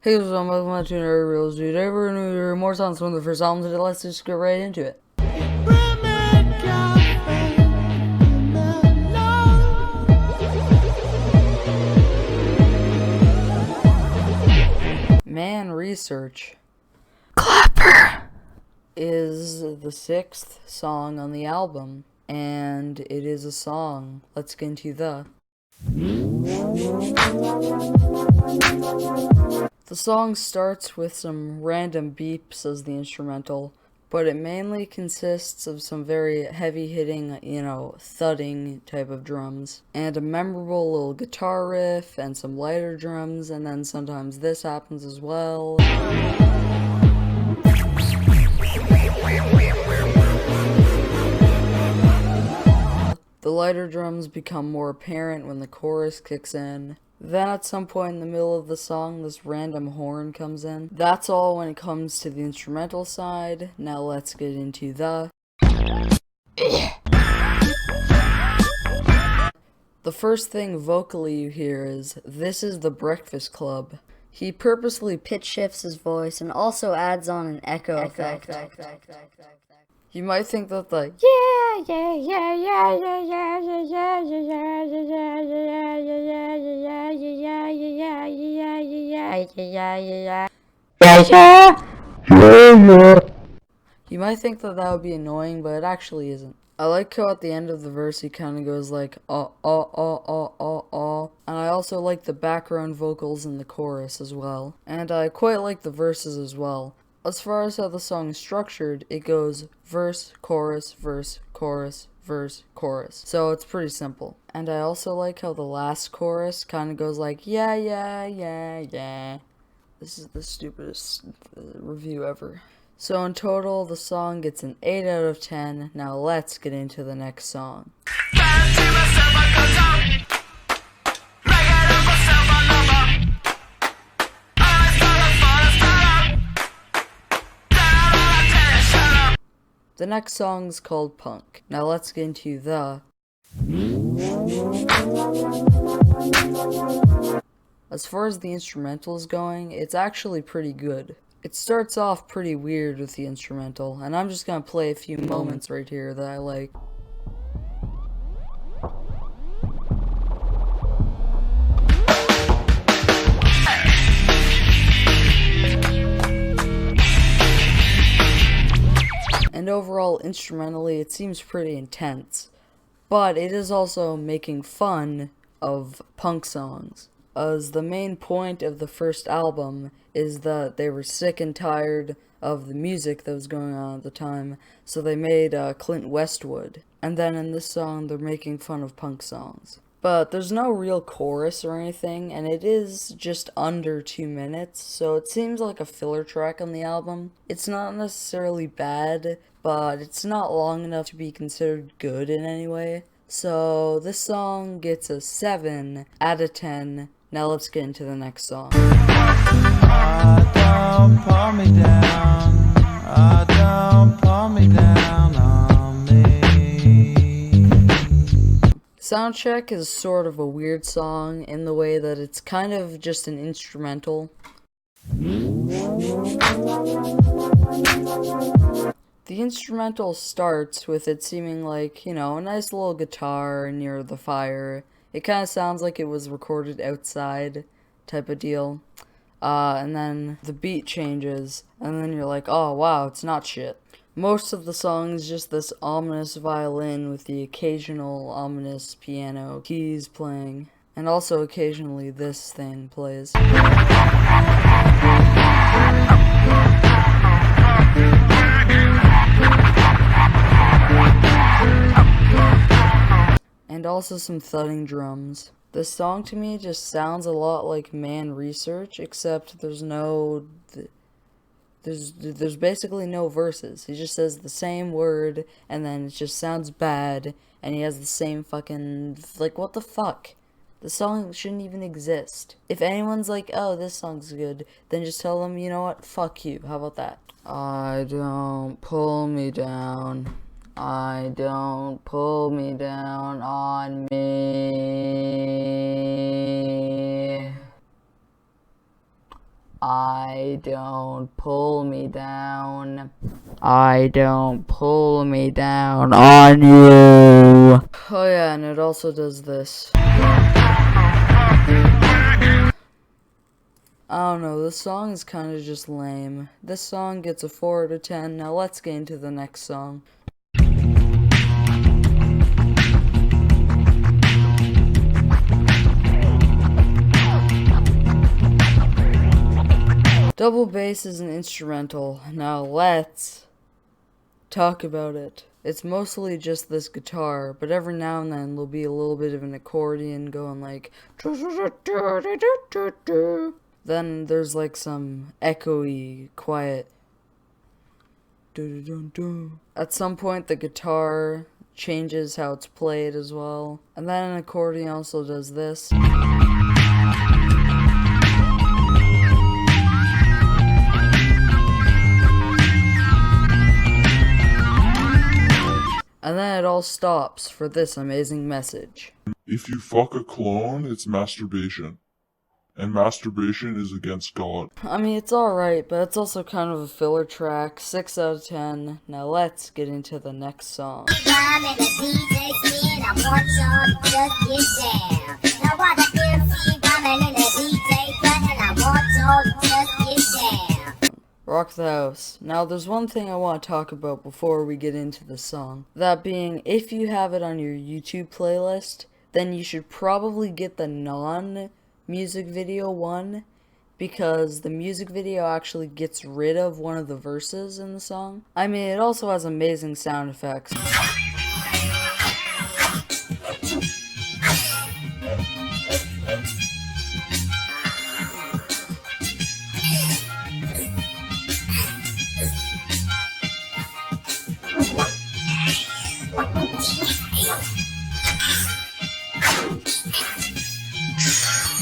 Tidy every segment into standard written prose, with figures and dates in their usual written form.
Hey, what's up, welcome back to another Reels, dude. Ever knew more songs from the first album today? Let's just get right into it. Man Research Clapper is the 6th song on the album, and it is a song. Let's get into the song starts with some random beeps as the instrumental, but it mainly consists of some very heavy-hitting, thudding type of drums, and a memorable little guitar riff, and some lighter drums, and then sometimes this happens as well. The lighter drums become more apparent when the chorus kicks in. Then at some point in the middle of the song, this random horn comes in. That's all when it comes to the instrumental side. Now let's get into the first thing vocally you hear is, "This is the Breakfast Club." He purposely pitch shifts his voice and also adds on an echo effect. You might think that the you might think that would be annoying, but it actually isn't. I like how at the end of the verse he kind of goes like, and I also like the background vocals in the chorus as well. And I quite like the verses as well. As far as how the song is structured, it goes verse, chorus, verse, chorus, verse, chorus. So it's pretty simple. And I also like how the last chorus kind of goes like, yeah, yeah, yeah, yeah. This is the stupidest review ever. So in total, the song gets an 8 out of 10. Now let's get into the next song. The next song's called Punk. Now let's get into the As far as the instrumental is going, it's actually pretty good. It starts off pretty weird with the instrumental, and I'm just gonna play a few moments right here that I like. And overall, instrumentally, it seems pretty intense. But it is also making fun of punk songs, as the main point of the first album is that they were sick and tired of the music that was going on at the time, so they made Clint Westwood. And then in this song, they're making fun of punk songs. But there's no real chorus or anything, and it is just under 2 minutes, so it seems like a filler track on the album. It's not necessarily bad, but it's not long enough to be considered good in any way. So this song gets a 7 out of 10. Now let's get into the next song. Don't pull me down. Don't pull me down on me. Soundcheck is sort of a weird song in the way that it's kind of just an instrumental. The instrumental starts with it seeming like, a nice little guitar near the fire. It kind of sounds like it was recorded outside type of deal. And then the beat changes, and then you're like, oh wow, it's not shit. Most of the song is just this ominous violin with the occasional ominous piano keys playing. And also occasionally this thing plays. And also some thudding drums. This song to me just sounds a lot like Man Research, except there's basically no verses. He just says the same word, and then it just sounds bad, and he has the same fucking, what the fuck? The song shouldn't even exist. If anyone's like, oh, this song's good, then just tell them, you know what, fuck you. How about that? I don't pull me down. I don't pull me down on me. I don't pull me down. I don't pull me down on you. Oh yeah, and it also does this. I don't know, this song is kind of just lame. This song gets a 4 out of 10. Now let's get into the next song. Double bass is an instrumental. Now let's talk about it. It's mostly just this guitar, but every now and then there'll be a little bit of an accordion going like. Then there's like some echoey, quiet. At some point the guitar changes how it's played as well. And then an accordion also does this. And then it all stops for this amazing message. If you fuck a clone, it's masturbation. And masturbation is against God. I mean, it's alright, but it's also kind of a filler track. 6 out of 10. Now let's get into the next song. Rock the House. Now there's one thing I want to talk about before we get into the song. That being, if you have it on your YouTube playlist, then you should probably get the non-music video one, because the music video actually gets rid of one of the verses in the song. I mean, it also has amazing sound effects.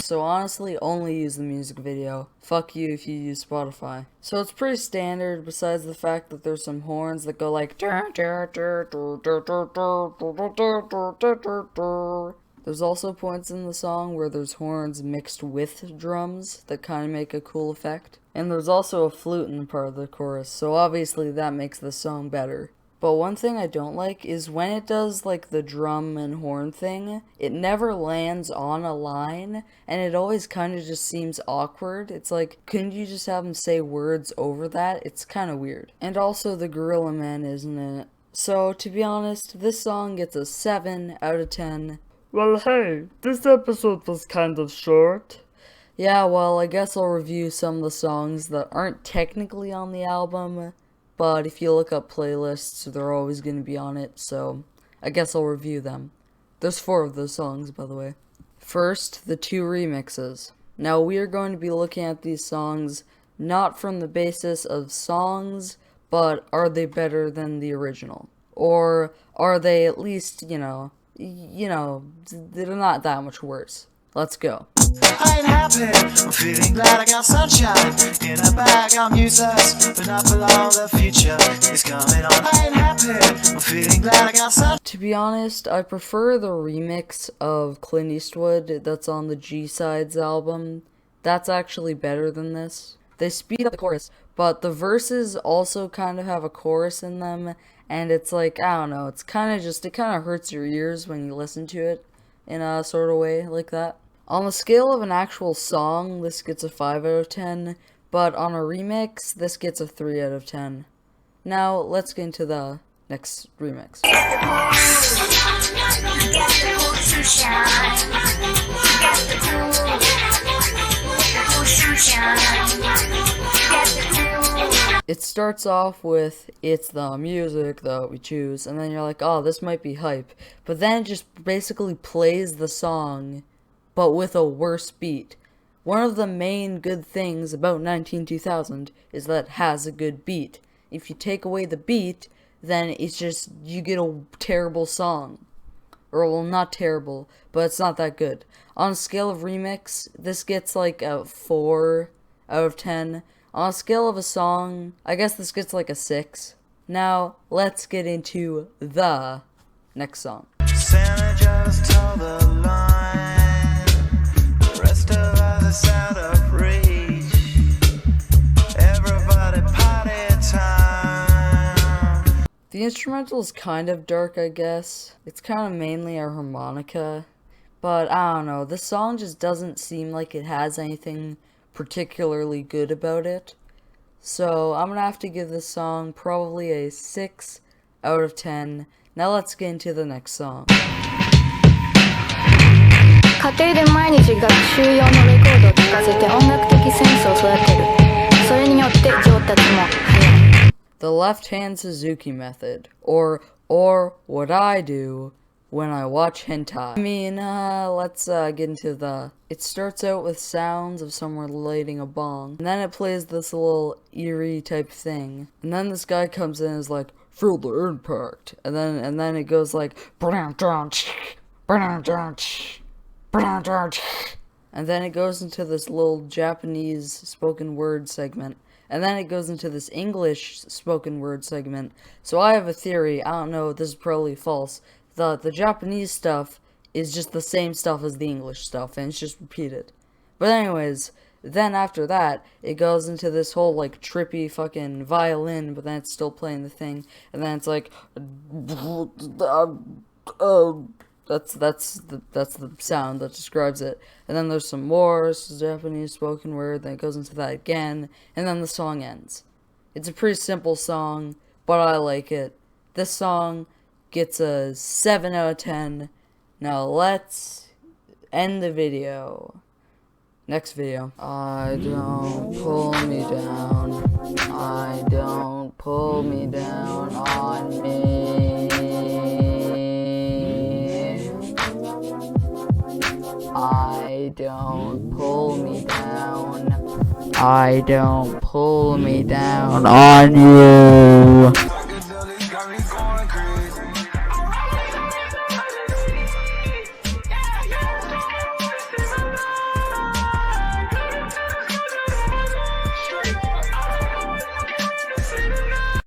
So honestly, only use the music video. Fuck you if you use Spotify. So it's pretty standard, besides the fact that there's some horns that go like. There's also points in the song where there's horns mixed with drums that kind of make a cool effect. And there's also a flute in part of the chorus, so obviously that makes the song better. But one thing I don't like is when it does like the drum and horn thing, it never lands on a line, and it always kind of just seems awkward. It's like, couldn't you just have them say words over that? It's kind of weird. And also the Gorilla Man isn't in it. So to be honest, this song gets a 7 out of 10. Well, hey, this episode was kind of short. Yeah, well, I guess I'll review some of the songs that aren't technically on the album. But if you look up playlists, they're always going to be on it, so I guess I'll review them. There's 4 of those songs, by the way. First, the 2 remixes. Now, we are going to be looking at these songs not from the basis of songs, but are they better than the original? Or are they at least, you know, they're not that much worse. Let's go. I ain't happy, I'm feeling glad I got sunshine in a bag, I'm useless, but not for long, the future is coming on. I ain't happy, I'm feeling glad I got sunshine. To be honest, I prefer the remix of Clint Eastwood that's on the G-Sides album. That's actually better than this. They speed up the chorus, but the verses also kind of have a chorus in them, and it's like, I don't know, it's kind of just, it kind of hurts your ears when you listen to it in a sort of way like that. On the scale of an actual song, this gets a 5 out of 10, but on a remix, this gets a 3 out of 10. Now, let's get into the next remix. It starts off with, it's the music that we choose, and then you're like, oh, this might be hype. But then it just basically plays the song, but with a worse beat. One of the main good things about 19-2000 is that it has a good beat. If you take away the beat, then it's just, you get a terrible song. Or, well, not terrible, but it's not that good. On a scale of remix, this gets like a 4 out of 10. On a scale of a song, I guess this gets like a 6. Now, let's get into the next song. Santa just told the line, the rest of us is out of reach. The instrumental is kind of dark, I guess. It's kind of mainly a harmonica. But I don't know, this song just doesn't seem like it has anything particularly good about it. So I'm gonna have to give this song probably a 6 out of 10. Now let's get into the next song. 家庭で毎日学習用のレコードを聴かせて音楽的センスを育てる。それによって上達も早い。The left-hand Suzuki method, or what I do when I watch hentai. I mean, let's get into the... It starts out with sounds of someone lighting a bong, and then it plays this little eerie type thing, and then this guy comes in and is like, feel the impact, and then it goes like, and then it goes into this little Japanese spoken word segment. And then it goes into this English spoken word segment. So I have a theory, I don't know, this is probably false. The Japanese stuff is just the same stuff as the English stuff, and it's just repeated. But anyways, then after that, it goes into this whole, like, trippy fucking violin, but then it's still playing the thing. And then it's like... That's the sound that describes it. And then there's some more Japanese spoken word, then it goes into that again, and then the song ends. It's a pretty simple song, but I like it. This song gets a 7 out of 10. Now let's end the video. Next video. I don't pull me down. I don't pull me down on me. I don't pull me down. I don't pull me down on you.